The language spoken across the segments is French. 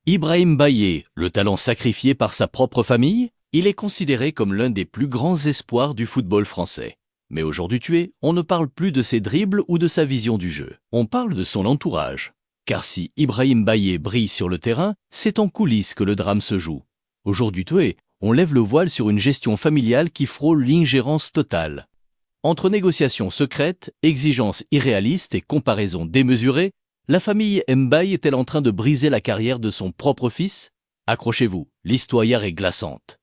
Ibrahim Baillé, le talent sacrifié par sa propre famille, il est considéré comme l'un des plus grands espoirs du football français. Mais aujourd'hui tué, on ne parle plus de ses dribbles ou de sa vision du jeu. On parle de son entourage. Car si Ibrahim Baillé brille sur le terrain, c'est en coulisses que le drame se joue. Aujourd'hui tué, on lève le voile sur une gestion familiale qui frôle l'ingérence totale. Entre négociations secrètes, exigences irréalistes et comparaisons démesurées, la famille Mbaye est-elle en train de briser la carrière de son propre fils? Accrochez-vous, l'histoire est glaçante.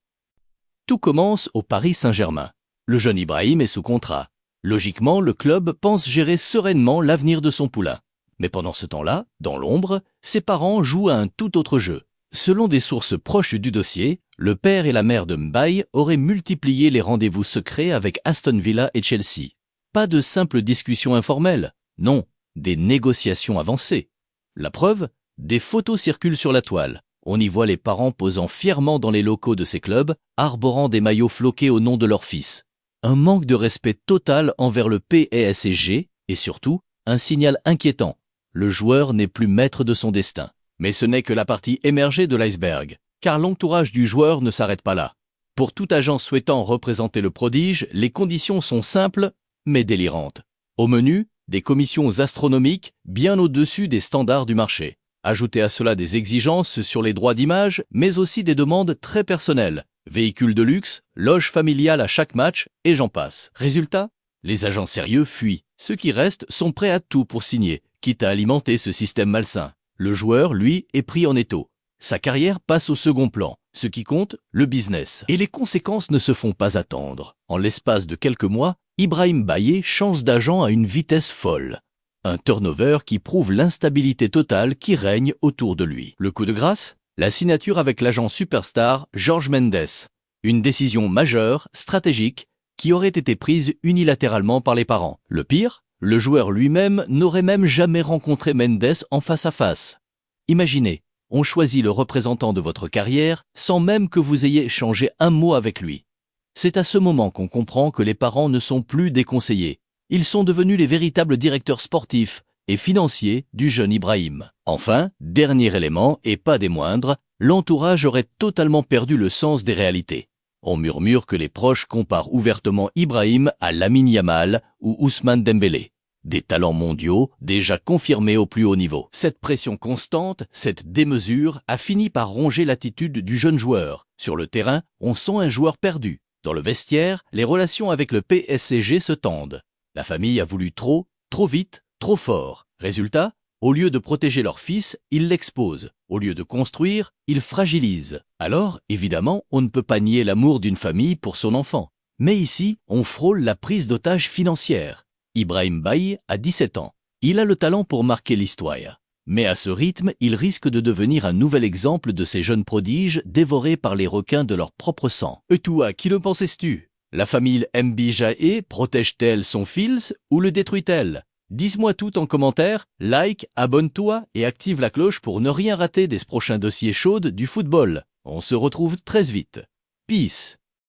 Tout commence au Paris Saint-Germain. Le jeune Ibrahim est sous contrat. Logiquement, le club pense gérer sereinement l'avenir de son poulain. Mais pendant ce temps-là, dans l'ombre, ses parents jouent à un tout autre jeu. Selon des sources proches du dossier, le père et la mère de Mbaye auraient multiplié les rendez-vous secrets avec Aston Villa et Chelsea. Pas de simples discussions informelles, non, des négociations avancées. La preuve, des photos circulent sur la toile. On y voit les parents posant fièrement dans les locaux de ces clubs, arborant des maillots floqués au nom de leur fils. Un manque de respect total envers le PSG et surtout, un signal inquiétant. Le joueur n'est plus maître de son destin. Mais ce n'est que la partie émergée de l'iceberg, car l'entourage du joueur ne s'arrête pas là. Pour tout agent souhaitant représenter le prodige, les conditions sont simples, mais délirantes. Au menu, des commissions astronomiques bien au-dessus des standards du marché. Ajoutez à cela des exigences sur les droits d'image, mais aussi des demandes très personnelles. Véhicules de luxe, loge familiale à chaque match, et j'en passe. Résultat, les agents sérieux fuient. Ceux qui restent sont prêts à tout pour signer, quitte à alimenter ce système malsain. Le joueur, lui, est pris en étau. Sa carrière passe au second plan. Ce qui compte, le business. Et les conséquences ne se font pas attendre. En l'espace de quelques mois, Ibrahim Baillé change d'agent à une vitesse folle. Un turnover qui prouve l'instabilité totale qui règne autour de lui. Le coup de grâce? La signature avec l'agent superstar Jorge Mendes. Une décision majeure, stratégique, qui aurait été prise unilatéralement par les parents. Le pire? Le joueur lui-même n'aurait même jamais rencontré Mendes en face à face. Imaginez, on choisit le représentant de votre carrière sans même que vous ayez échangé un mot avec lui. C'est à ce moment qu'on comprend que les parents ne sont plus des conseillers. Ils sont devenus les véritables directeurs sportifs et financiers du jeune Ibrahim. Enfin, dernier élément, et pas des moindres, l'entourage aurait totalement perdu le sens des réalités. On murmure que les proches comparent ouvertement Ibrahim à Lamine Yamal ou Ousmane Dembélé. Des talents mondiaux déjà confirmés au plus haut niveau. Cette pression constante, cette démesure a fini par ronger l'attitude du jeune joueur. Sur le terrain, on sent un joueur perdu. Dans le vestiaire, les relations avec le PSG se tendent. La famille a voulu trop vite, trop fort. Résultat, au lieu de protéger leur fils, ils l'exposent. Au lieu de construire, ils fragilisent. Alors, évidemment, on ne peut pas nier l'amour d'une famille pour son enfant. Mais ici, on frôle la prise d'otage financière. Ibrahim Baillé a 17 ans. Il a le talent pour marquer l'histoire. Mais à ce rythme, il risque de devenir un nouvel exemple de ces jeunes prodiges dévorés par les requins de leur propre sang. Et toi, qui le pensais-tu? La famille Mbaye protège-t-elle son fils ou le détruit-elle? Dis-moi tout en commentaire, like, abonne-toi et active la cloche pour ne rien rater des prochains dossiers chauds du football. On se retrouve très vite. Peace.